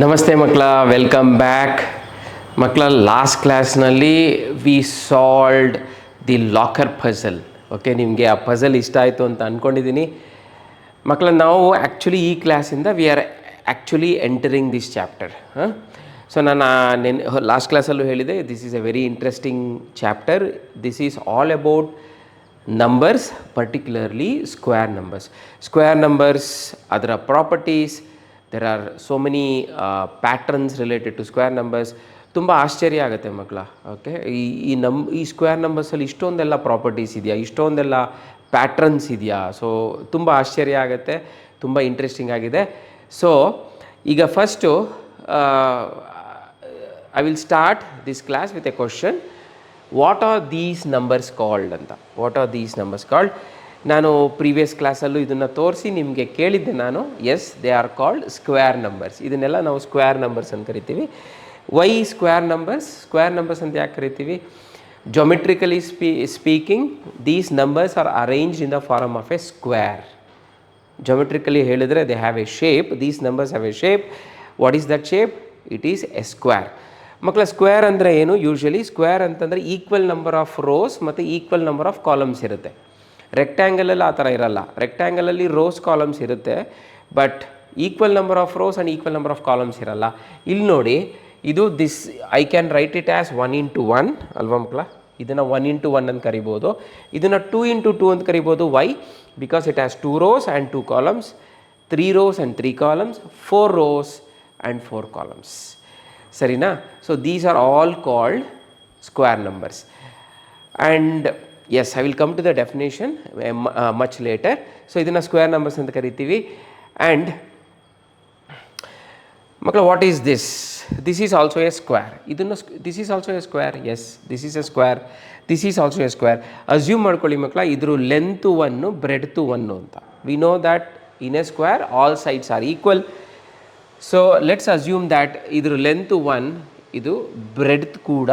ನಮಸ್ತೆ ಮಕ್ಕಳ, welcome back. ಮಕ್ಕಳ, ಲಾಸ್ಟ್ ಕ್ಲಾಸ್ನಲ್ಲಿ we solved the locker puzzle. Okay, ನಿಮಗೆ ಆ ಪಝಲ್ ಇಷ್ಟ ಆಯಿತು ಅಂತ ಅಂದ್ಕೊಂಡಿದ್ದೀನಿ. ಮಕ್ಕಳ, ನಾವು ಆ್ಯಕ್ಚುಲಿ ಈ ಕ್ಲಾಸಿಂದ we are actually entering this chapter. So ನಾನು ಲಾಸ್ಟ್ ಕ್ಲಾಸಲ್ಲೂ ಹೇಳಿದೆ, this is A very interesting chapter. This is all about numbers, particularly square numbers. Square numbers, ಅದರ properties, there are so many patterns related to square numbers. ತುಂಬ ಆಶ್ಚರ್ಯ ಆಗುತ್ತೆ ಮಕ್ಕಳ. Okay, ಈ square ನಂಬರ್ಸಲ್ಲಿ ಇಷ್ಟೊಂದೆಲ್ಲ properties ಇದೆಯಾ, ಇಷ್ಟೊಂದೆಲ್ಲ ಪ್ಯಾಟ್ರನ್ಸ್ ಇದೆಯಾ? ಸೊ ತುಂಬ ಆಶ್ಚರ್ಯ ಆಗುತ್ತೆ, ತುಂಬ ಇಂಟ್ರೆಸ್ಟಿಂಗ್ ಆಗಿದೆ. ಸೊ ಈಗ first I will start this class with a question. What are these numbers called ಅಂತ. What are these numbers called? ನಾನು ಪ್ರೀವಿಯಸ್ ಕ್ಲಾಸಲ್ಲೂ ಇದನ್ನು ತೋರಿಸಿ ನಿಮಗೆ ಕೇಳಿದ್ದೆ ನಾನು. Yes, they are called square numbers. ಇದನ್ನೆಲ್ಲ ನಾವು ಸ್ಕ್ವೇರ್ ನಂಬರ್ಸ್ ಅಂತ ಕರಿತೀವಿ. Why square numbers? Square numbers ಅಂತ ಯಾಕೆ ಕರಿತೀವಿ? Geometrically speaking, these numbers are arranged in the form of a square. Geometrically ಹೇಳಿದರೆ they have a shape. These numbers have a shape. What is that shape? It is a square. ಮಕ್ಕಳ, square ಅಂದರೆ ಏನು? Usually square ಅಂತಂದರೆ equal number of rose ಮತ್ತು equal number of columns ಇರುತ್ತೆ. ರೆಕ್ಟ್ಯಾಂಗಲಲ್ಲಿ ಆ ಥರ ಇರಲ್ಲ. ರೆಕ್ಟ್ಯಾಂಗಲಲ್ಲಿ ರೋಸ್ ಕಾಲಮ್ಸ್ ಇರುತ್ತೆ, but equal number of rose and equal number of columns ಇರಲ್ಲ. ಇಲ್ಲಿ ನೋಡಿ, ಇದು this I can write it as 1 into 1 ಅಲ್ವಾ ಮಕ್ಕಳ? ಇದನ್ನು 1 into 1 ಅಂತ ಕರಿಬೋದು. ಇದನ್ನು 2 into 2 ಅಂತ ಕರಿಬೋದು. Why? Because it has 2 rows and 2 columns, 3 rows and 3 columns, 4 rows and 4 columns. ಸರಿನಾ? So these are all called square numbers. And yes, I will come to the definition much later. So ಇದನ್ನು square numbers ಅಂತ ಕರಿತೀವಿ. And ಮಕ್ಕಳ, what is this? This is also a square. ಇದನ್ನು this is also a square. Yes, this is a square. This is also a square. Assume ಮಾಡ್ಕೊಳ್ಳಿ ಮಕ್ಕಳ, ಇದ್ರ length 1, breadth 1 ಅಂತ. We know that in a square all sides are equal. So let's assume that ಇದ್ರ length 1, ಇದು breadth ಕೂಡ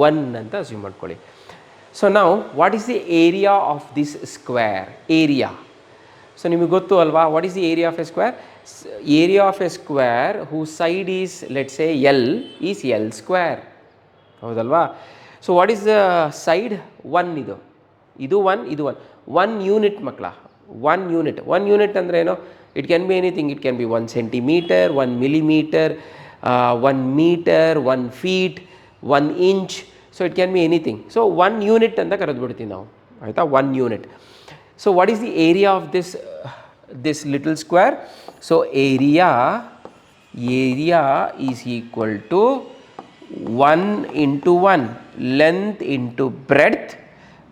1 ಅಂತ assume ಮಾಡ್ಕೊಳ್ಳಿ. So now, what is the area of this square? Area. So ನಿಮಗೆ ಗೊತ್ತು ಅಲ್ವಾ, what is the area of a square? Area of a square whose side is, let's say, L is L square. ಹೌದಲ್ವಾ? So what is the side? 1 ಇದು. ಇದು 1, ಇದು 1. 1 unit ಮಕ್ಕಳ. 1 unit. 1 unit ಅಂದರೆ ಏನು? It can be anything. It can be 1 centimeter, 1 millimeter, 1 meter, 1 feet, 1 inch. So it can be anything. So 1 unit ಅಂತ ಕರೆದ್ಬಿಡ್ತೀವಿ ನಾವು, ಆಯಿತಾ? 1 unit. So what is the area of this little square? So area is equal to 1 into 1 length into breadth.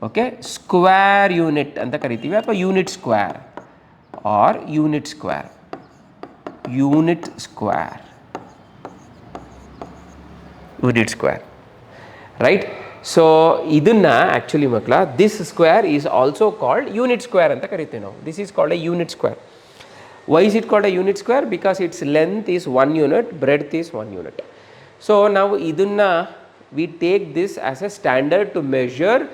Okay, square unit ಅಂತ ಕರಿತೀವಿ, ಅಥವಾ unit square or unit square. Unit square, unit square, right? So ಇದನ್ನು actually ಮಕ್ಕಳ, this square is also called unit square ಅಂತ ಕರಿತೀವಿ ನಾವು. This is called a unit square. Why is it called a unit square? Because its length is 1 unit, breadth is 1 unit. So ನಾವು ಇದನ್ನು we take this as a standard to measure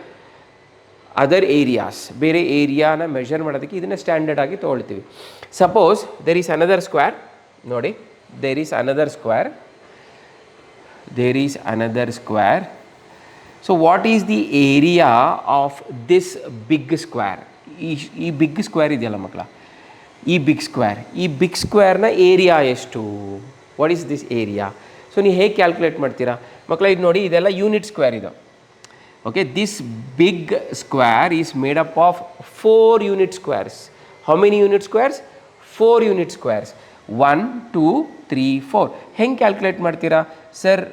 other areas. ಬೇರೆ ಏರಿಯಾನ measure ಮಾಡೋದಕ್ಕೆ ಇದನ್ನು standard ಆಗಿ ತೊಗೊಳ್ತೀವಿ. Suppose there is another square. ನೋಡಿ, there is another square. There is another square. So what is the area of this big square? ಈ big square ಇದೆಯಲ್ಲ ಮಕ್ಕಳ, ಈ ಬಿಗ್ ಸ್ಕ್ವೇರ್ನ ಏರಿಯಾ ಎಷ್ಟು? What is this area? So ನೀವು ಹೇಗೆ calculate ಮಾಡ್ತೀರಾ ಮಕ್ಕಳ? ಇದು ನೋಡಿ, ಇದೆಲ್ಲ ಯೂನಿಟ್ ಸ್ಕ್ವೇರ್ ಇದು. Okay, this big square is made up of 4 unit squares. How many unit squares? 4 unit squares. 1 2 3 4. ಹೆಂಗೆ ಕ್ಯಾಲ್ಕುಲೇಟ್ ಮಾಡ್ತೀರಾ ಸರ್?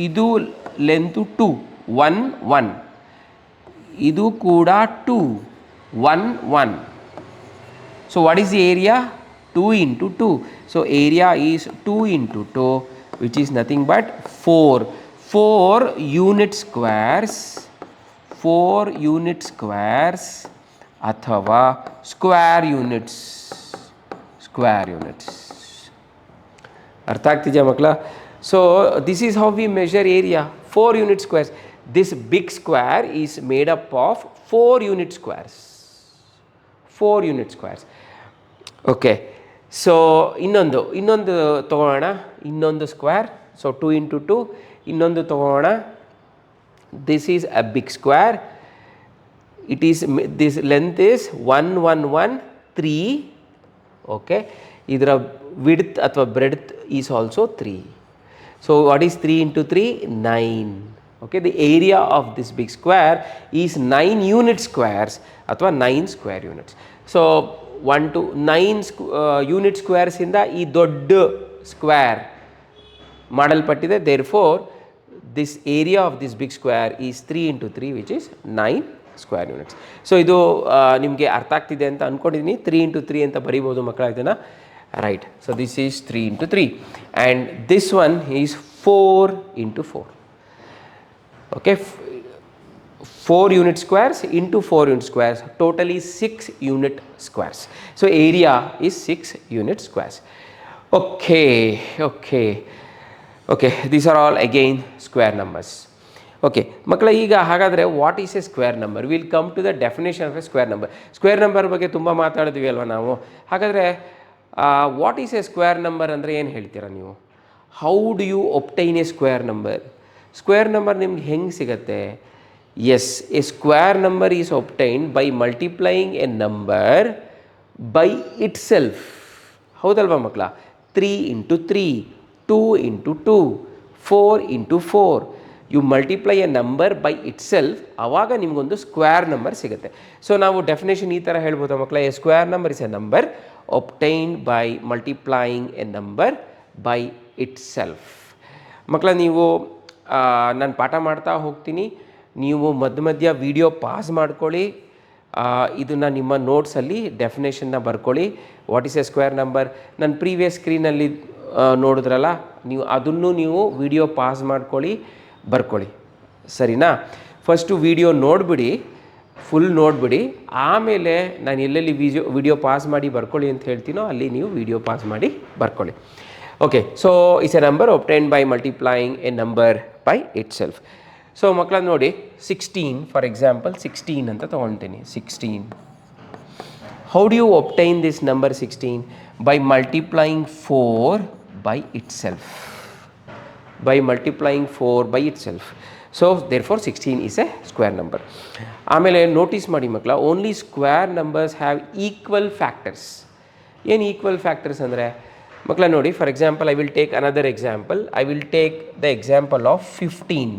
ಇದು ಲೆಂತು 2, 1 1. ಇದು ಕೂಡ 2, 1 1. So what is the area? 2 into 2. So area is 2 into 2, which is nothing but 4. 4 unit squares. 4 unit squares ಅಥವಾ square units. Square units. ಅರ್ಥ ಆಗ್ತಿದೆಯಾ ಮಕ್ಕಳ? So this is how we measure area. 4 unit squares. This big square is made up of 4 unit squares. 4 unit squares. Okay. So ಇನ್ನೊಂದು ತೊಗೊಳ್ಳೋಣ, ಇನ್ನೊಂದು square. So 2 into 2. ಇನ್ನೊಂದು ತೊಗೊಳ್ಳೋಣ. This is a big square. It is this length is 1 1 1 3. Okay, ಇದರ width ಅಥವಾ breadth is also 3. So what is 3 into 3? 9. Okay, the area of this big square is 9 unit squares ಅಥವಾ 9 square units. So 1 to 9 unit squares ಇಂದ ಈ ದೊಡ್ಡ square ಮಾಡಲ್ಪಟ್ಟಿದೆ. therefore this area of this big square is 3 into 3 which is 9 square units. So ಇದು ನಿಮಗೆ ಅರ್ಥ ಆಗ್ತಿದೆ ಅಂತ ಅಂದ್ಕೊಂಡಿದ್ದೀನಿ. 3 into 3 ಅಂತ ಬರೀಬೋದು ಮಕ್ಕಳ ಇದನ್ನು, right. So this is 3 into 3 and this one is 4 into 4. Okay, 4 unit squares into 4 unit squares, totally 6 unit squares. So area is 6 unit squares. Okay, these are all again square numbers. Okay, ಮಕ್ಕಳ ಈಗ ಹಾಗಾದರೆ what is a square number? Will come to the definition of a square number. Square number ಬಗ್ಗೆ ತುಂಬ ಮಾತಾಡಿದ್ವಿ ಅಲ್ವಾ ನಾವು. ಹಾಗಾದರೆ what is a square number ಅಂದರೆ ಏನು ಹೇಳ್ತೀರಾ ನೀವು? How do you obtain a square number? Square number ನಿಮ್ಗೆ ಹೆಂಗೆ ಸಿಗುತ್ತೆ? Yes, a square number is obtained by multiplying a number by itself. ಹೌದಲ್ವಾ ಮಕ್ಕಳ? 3 into 3, 2 into 2, 4 into 4. You multiply a number by itself, ಆವಾಗ ನಿಮಗೊಂದು square number ಸಿಗುತ್ತೆ. So ನಾವು definition ಈ ಥರ ಹೇಳ್ಬೋದು ಮಕ್ಕಳ, a square number is a number obtained by multiplying a number by itself. ಮಕ್ಕಳ ನೀವು ನಾನು ಪಾಠ ಮಾಡ್ತಾ ಹೋಗ್ತೀನಿ, ನೀವು ಮಧ್ಯ ವಿಡಿಯೋ ಪಾಸ್ ಮಾಡ್ಕೊಳ್ಳಿ, ಇದನ್ನು ನಿಮ್ಮ ನೋಟ್ಸಲ್ಲಿ ಡೆಫಿನೇಷನ್ನ ಬರ್ಕೊಳ್ಳಿ. What is a square number? ನನ್ನ ಪ್ರೀವಿಯಸ್ ಸ್ಕ್ರೀನಲ್ಲಿ ನೋಡಿದ್ರಲ್ಲ ನೀವು, ಅದನ್ನು ನೀವು ವಿಡಿಯೋ ಪಾಸ್ ಮಾಡ್ಕೊಳ್ಳಿ, ಬರ್ಕೊಳ್ಳಿ, ಸರಿನಾ? ಫಸ್ಟು ವಿಡಿಯೋ ನೋಡಿಬಿಡಿ, ಫುಲ್ ನೋಡಿಬಿಡಿ, ಆಮೇಲೆ ನಾನು ಎಲ್ಲೆಲ್ಲಿ ವಿಡಿಯೋ ಪಾಸ್ ಮಾಡಿ ಬರ್ಕೊಳ್ಳಿ ಅಂತ ಹೇಳ್ತೀನೋ ಅಲ್ಲಿ ನೀವು ವಿಡಿಯೋ ಪಾಸ್ ಮಾಡಿ ಬರ್ಕೊಳ್ಳಿ. Okay, so it's a number obtained by multiplying a number by itself. So ಮಕ್ಕಳ ನೋಡಿ, 16 ಫಾರ್ ಎಕ್ಸಾಂಪಲ್ 16 ಅಂತ ತೊಗೊಳ್ತೀನಿ. 16. How do you obtain this number 16? By multiplying 4 by itself. By multiplying 4 by itself. So therefore 16 is a square number. ಆಮೇಲೆ notice ಮಾಡಿ ಮಕ್ಕಳ, only square numbers have equal factors. ಏನು equal factors ಅಂದರೆ ಮಕ್ಕಳ ನೋಡಿ, for example I will take another example. I will take the example of 15.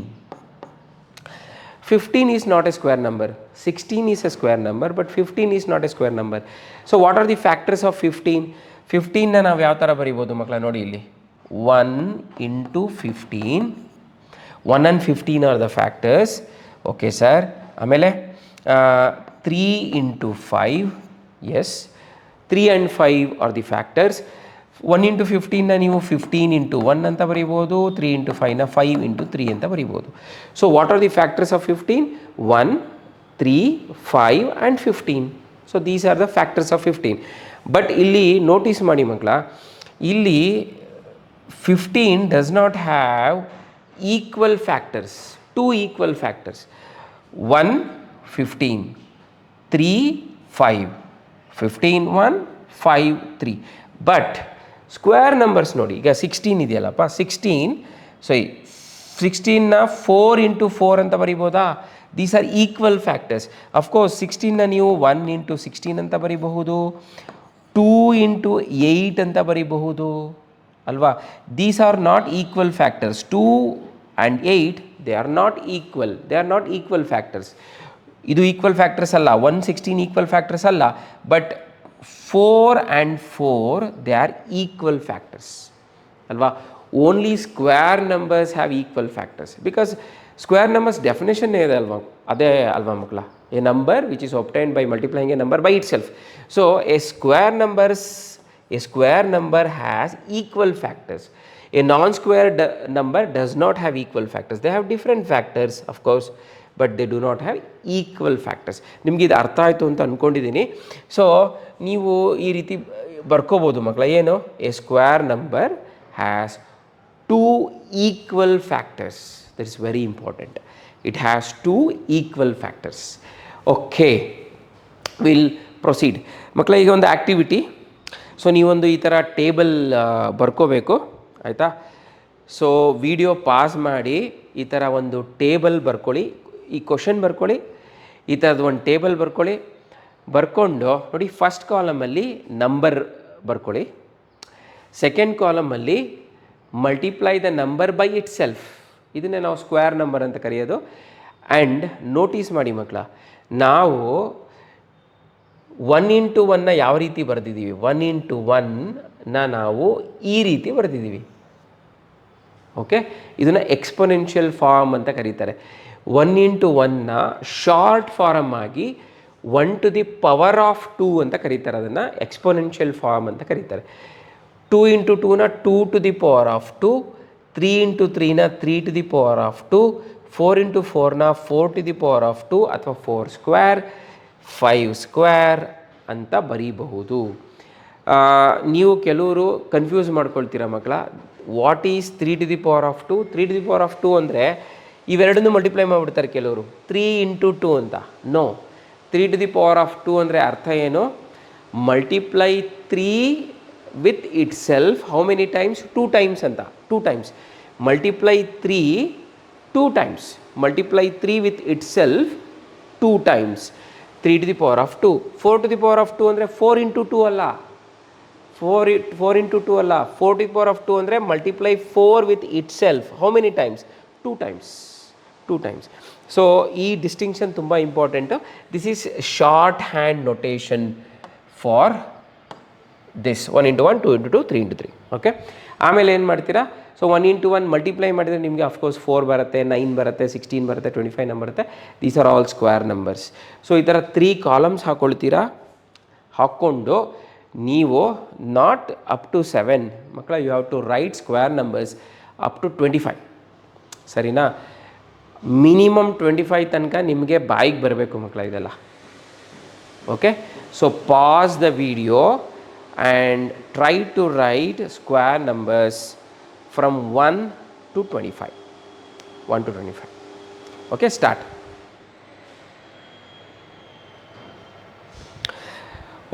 15 is not a square number. 16 is a square number, but 15 is not a square number. So what are the factors of 15? 15ನ ನಾವು ಯಾವ ಥರ ಬರೀಬೋದು ಮಕ್ಕಳ ನೋಡಿ ಇಲ್ಲಿ. 1 into 15. 1 and 15 are the factors. Okay sir. ಆಮೇಲೆ 3 into 5. Yes. 3 and 5 are the factors. 1 into 15ನ ನೀವು 15 into 1 ಅಂತ ಬರೀಬೋದು. 3 into 5ನ 5 into 3 ಅಂತ ಬರೀಬೋದು. So what are the factors of 15? 1, 3, 5 and 15. So these are the factors of 15. But ಇಲ್ಲಿ notice ಮಾಡಿ ಮಕ್ಕಳ, ಇಲ್ಲಿ 15 does not have equal factors, 2 equal factors. 1, 15, 3, 5, 15, 1, 5, 3. But square numbers ನೋಡಿ, ಈಗ 16 ಇದೆಯಲ್ಲಪ್ಪ, 16ನ 4 into 4 ಅಂತ ಬರಿಬೋದಾ? These are equal factors. Of course 16ನ ನೀವು 1 into 16 ಅಂತ ಬರಿಬಹುದು, 2 into 8 ಅಂತ ಬರಿಬಹುದು ಅಲ್ವಾ? These are not equal factors. 2 and 8 they are not equal, they are not equal factors. ಇದು ಈಕ್ವಲ್ ಫ್ಯಾಕ್ಟರ್ಸ್ ಅಲ್ಲ, 1, 16 ಈಕ್ವಲ್ ಫ್ಯಾಕ್ಟರ್ಸ್ ಅಲ್ಲ. But 4 and 4 they are equal factors alva. Only square numbers have equal factors because square numbers definition ide alva, ade alva makla, a number which is obtained by multiplying a number by itself. So a square number has equal factors. A non-square number does not have equal factors. They have different factors of course, but they do not have equal factors. ನಿಮ್ಗೆ ಇದು ಅರ್ಥ ಆಯಿತು ಅಂತ ಅಂದ್ಕೊಂಡಿದ್ದೀನಿ. So ನೀವು ಈ ರೀತಿ ಬರ್ಕೋಬೋದು ಮಕ್ಕಳ, ಏನು? A square number has 2 equal factors. That is very important. It has 2 equal factors. Okay, will proceed ಮಕ್ಕಳ. ಈಗ ಒಂದು ಆ್ಯಕ್ಟಿವಿಟಿ ಸೊ ನೀವೊಂದು ಈ ಥರ ಟೇಬಲ್ ಬರ್ಕೋಬೇಕು ಆಯಿತಾ. ಸೊ ವಿಡಿಯೋ ಪಾಸ್ ಮಾಡಿ ಈ ಥರ ಒಂದು ಟೇಬಲ್ ಬರ್ಕೊಳ್ಳಿ, ಈ ಕ್ವಶನ್ ಬರ್ಕೊಳ್ಳಿ, ಈ ಥರದ್ದು ಒಂದು ಟೇಬಲ್ ಬರ್ಕೊಳ್ಳಿ. ಬರ್ಕೊಂಡು ನೋಡಿ, ಫಸ್ಟ್ ಕಾಲಮಲ್ಲಿ ನಂಬರ್ ಬರ್ಕೊಳ್ಳಿ, ಸೆಕೆಂಡ್ ಕಾಲಮಲ್ಲಿ multiply the number by itself, ಇದನ್ನೇ ನಾವು ಸ್ಕ್ವೇರ್ ನಂಬರ್ ಅಂತ ಕರೆಯೋದು. ಆ್ಯಂಡ್ ನೋಟಿಸ್ ಮಾಡಿ ಮಕ್ಕಳ, ನಾವು 1 ಇಂಟು 1ನ ಯಾವ ರೀತಿ ಬರೆದಿದ್ದೀವಿ, 1 ಇಂಟು 1ನ ನಾವು ಈ ರೀತಿ ಬರೆದಿದ್ದೀವಿ. ಓಕೆ, ಇದನ್ನು ಎಕ್ಸ್ಪೊನೆನ್ಷಿಯಲ್ ಫಾರ್ಮ್ ಅಂತ ಕರೀತಾರೆ. 1 ಇಂಟು 1ನ ಶಾರ್ಟ್ ಫಾರಮ್ ಆಗಿ 1 ಟು ದಿ ಪವರ್ ಆಫ್ 2 ಅಂತ ಕರೀತಾರೆ, ಅದನ್ನು ಎಕ್ಸ್ಪೊನೆನ್ಷಿಯಲ್ ಫಾರ್ಮ್ ಅಂತ ಕರೀತಾರೆ. 2 ಇಂಟು 2ನ 2 to the power of 2, 3 into 3ನ 3 to the power of 2, 4 into 4ನ 4 ಟು ದಿ ಪವರ್ ಆಫ್ 2 ಅಥವಾ 4 ಸ್ಕ್ವೇರ್, 5 ಸ್ಕ್ವೇರ್ ಅಂತ ಬರೀಬಹುದು. ನೀವು ಕೆಲವರು ಕನ್ಫ್ಯೂಸ್ ಮಾಡ್ಕೊಳ್ತೀರ ಮಕ್ಕಳ, what is 3 to the power of 2? 3 to the power of 2 ಅಂದರೆ ಇವೆರಡನ್ನೂ ಮಲ್ಟಿಪ್ಲೈ ಮಾಡಿಬಿಡ್ತಾರೆ ಕೆಲವರು, 3 ಇಂಟು 2 ಅಂತ. No, 3 to the power of 2 ಅಂದರೆ ಅರ್ಥ ಏನು? Multiply 3 with itself how many times? 2 times ಅಂತ. 2 times multiply 3 2 times, multiply 3 with itself 2 times. 3 to the power of 2. 4 to the power of 2 ಅಂದರೆ 4 into 2 ಅಲ್ಲ, 4 into 2 ಅಲ್ಲ, 4 to the power of 2 ಅಂದರೆ multiply 4 with itself how many times? 2 times. 2 times. So ಈ distinction ತುಂಬ important. This is short hand notation for this 1 into 1, 2 into 2, 3 into 3. Okay, ಆಮೇಲೆ ಏನು ಮಾಡ್ತೀರಾ? So 1 into 1 multiply ಮಾಡಿದರೆ ನಿಮಗೆ of course 4 ಬರುತ್ತೆ, 9 ಬರುತ್ತೆ, 16 ಬರುತ್ತೆ, 25 ನಂಬರ್ ಬರುತ್ತೆ. These are all square numbers. So ಈ ಥರ 3 ಕಾಲಮ್ಸ್ ಹಾಕ್ಕೊಳ್ತೀರಾ. ಹಾಕ್ಕೊಂಡು ನೀವು ನಾಟ್ ಅಪ್ ಟು 7 ಮಕ್ಕಳ, you have to write square numbers up to 25. ಸರಿನಾ? ಮಿನಿಮಮ್ 25 ತನಕ ನಿಮಗೆ ಬಾಯಿಗೆ ಬರಬೇಕು ಮಕ್ಕಳ ಇದೆಲ್ಲ. Okay, so pass the video and try to write square numbers from 1 to 25. 1 to 25. Okay, start.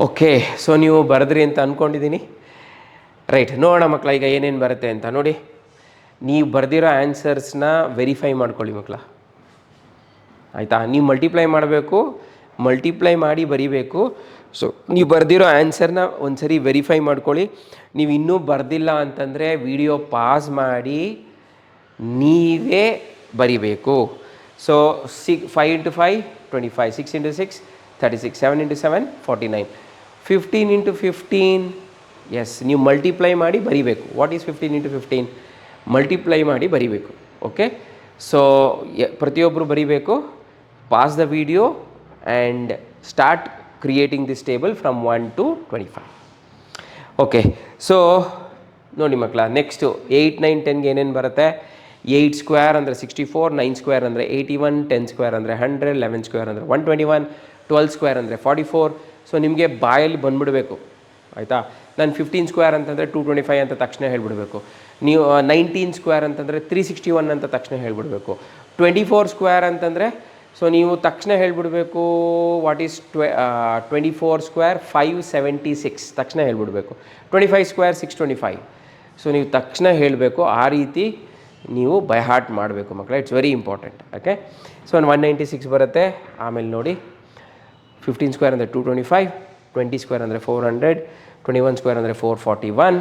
Okay, so ನೀವು ಬರೆದ್ರಿ ಅಂತ ಅಂದ್ಕೊಂಡಿದ್ದೀನಿ. ರೈಟ್, ನೋಡೋಣ ಮಕ್ಕಳ ಈಗ ಏನೇನು ಬರುತ್ತೆ ಅಂತ. ನೋಡಿ, ನೀವು ಬರೆದಿರೋ ಆನ್ಸರ್ಸ್ನ ವೆರಿಫೈ ಮಾಡ್ಕೊಳ್ಳಿ ಮಕ್ಕಳ, ಆಯಿತಾ? ನೀವು ಮಲ್ಟಿಪ್ಲೈ ಮಾಡಬೇಕು, ಮಲ್ಟಿಪ್ಲೈ ಮಾಡಿ ಬರೀಬೇಕು. ಸೊ ನೀವು ಬರೆದಿರೋ ಆನ್ಸರ್ನ ಒಂದು ಸರಿ ವೆರಿಫೈ ಮಾಡ್ಕೊಳ್ಳಿ. ನೀವು ಇನ್ನೂ ಬರೆದಿಲ್ಲ ಅಂತಂದರೆ ವಿಡಿಯೋ ಪಾಸ್ ಮಾಡಿ ನೀವೇ ಬರಿಬೇಕು. So 5 into 5 25, 6 into 6 36, 7 into 7 49, 15 into 15 is, ನೀವು ಮಲ್ಟಿಪ್ಲೈ ಮಾಡಿ ಬರಿಬೇಕು. What is 15 into 15? ಮಲ್ಟಿಪ್ಲೈ ಮಾಡಿ ಬರಿಬೇಕು. ಓಕೆ, ಸೊ ಪ್ರತಿಯೊಬ್ಬರು ಬರಿಬೇಕು. Pass the video and start creating this table from 1 to 25. Okay, so ನೋಡಿ ಮಕ್ಕಳ, ನೆಕ್ಸ್ಟು 8, 9, 10ಗೆ ಏನೇನು ಬರುತ್ತೆ? 8 ಸ್ಕ್ವೇರ್ ಅಂದರೆ 64, 9 ಸ್ಕ್ವೇರ್ ಅಂದರೆ 81, 10 ಸ್ಕ್ವೇರ್ ಅಂದರೆ 100, 11 ಸ್ಕ್ವೇರ್ ಅಂದರೆ 121, 12 ಸ್ಕ್ವೇರ್ ಅಂದರೆ 44. ಸೊ ನಿಮಗೆ ಬಾಯಲ್ಲಿ ಬಂದುಬಿಡಬೇಕು, ಆಯಿತಾ? ನಾನು 15 ಸ್ಕ್ವೇರ್ ಅಂತಂದರೆ 225 ಅಂತ ತಕ್ಷಣ ಹೇಳ್ಬಿಡಬೇಕು. ನೀವು 19 ಸ್ಕ್ವೇರ್ ಅಂತಂದರೆ 361 ಅಂತ ತಕ್ಷಣ ಹೇಳ್ಬಿಡಬೇಕು. 24 ಸ್ಕ್ವೇರ್ ಅಂತಂದರೆ ಸೊ ನೀವು ತಕ್ಷಣ ಹೇಳ್ಬಿಡಬೇಕು ವಾಟ್ ಈಸ್ 24 ಸ್ಕ್ವೇರ್ 576 ತಕ್ಷಣ ಹೇಳ್ಬಿಡಬೇಕು. 25 ಸ್ಕ್ವೇರ್ 625. ಸೊ ನೀವು ತಕ್ಷಣ ಹೇಳಬೇಕು. ಆ ರೀತಿ ನೀವು ಬೈ ಹಾರ್ಟ್ ಮಾಡಬೇಕು ಮಕ್ಕಳೇ. It's very important. Okay, so 196 ಬರುತ್ತೆ. ಆಮೇಲೆ ನೋಡಿ, 15 ಸ್ಕ್ವೇರ್ ಅಂದರೆ 225, 20 ಸ್ಕ್ವೇರ್ ಅಂದರೆ 400, 21 ಸ್ಕ್ವೇರ್ ಅಂದರೆ 441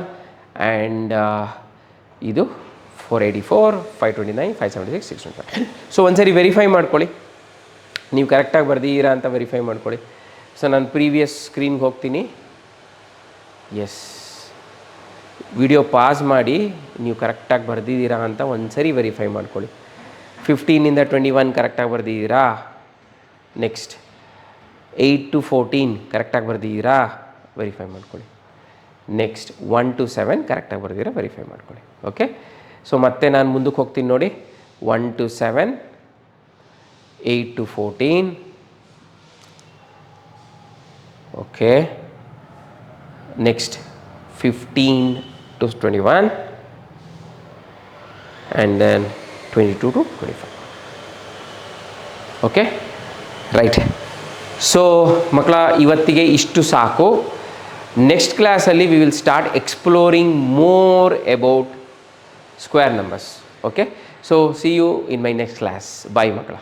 ಆ್ಯಂಡ್ ಇದು 484, 529, 576, 625. ಸೊ ಒಂದ್ಸರಿ ವೆರಿಫೈ ಮಾಡ್ಕೊಳ್ಳಿ, ನೀವು ಕರೆಕ್ಟಾಗಿ ಬರ್ದಿದ್ದೀರಾ ಅಂತ ವೆರಿಫೈ ಮಾಡ್ಕೊಳ್ಳಿ. ಸೊ ನಾನು ಪ್ರೀವಿಯಸ್ ಸ್ಕ್ರೀನ್ಗೆ ಹೋಗ್ತೀನಿ. ಎಸ್, ವಿಡಿಯೋ ಪಾಸ್ ಮಾಡಿ ನೀವು ಕರೆಕ್ಟಾಗಿ ಬರ್ದಿದ್ದೀರಾ ಅಂತ ಒಂದು ಸರಿ ವೆರಿಫೈ ಮಾಡ್ಕೊಳ್ಳಿ. 15 ಇಂದ 21 ಕರೆಕ್ಟಾಗಿ ಬರ್ದಿದ್ದೀರಾ? ನೆಕ್ಸ್ಟ್ 8 to 14 ಕರೆಕ್ಟಾಗಿ ಬರ್ದಿದ್ದೀರಾ? ವೆರಿಫೈ ಮಾಡ್ಕೊಳ್ಳಿ. ನೆಕ್ಸ್ಟ್ 1 to 7 ಕರೆಕ್ಟಾಗಿ ಬರ್ದಿದ್ದೀರಾ? ವೆರಿಫೈ ಮಾಡ್ಕೊಳ್ಳಿ. ಓಕೆ, ಸೊ ಮತ್ತೆ ನಾನು ಮುಂದಕ್ಕೆ ಹೋಗ್ತೀನಿ ನೋಡಿ. 1 to 7, 8 to 14, okay. Next 15 to 21 and then 22 to 25. Okay, right. So ಮಕ್ಕಳ, ಇವತ್ತಿಗೆ ಇಷ್ಟು ಸಾಕು. ನೆಕ್ಸ್ಟ್ ಕ್ಲಾಸಲ್ಲಿ we will start exploring more about square numbers. Okay, so see you in my next class. Bye ಮಕ್ಕಳ.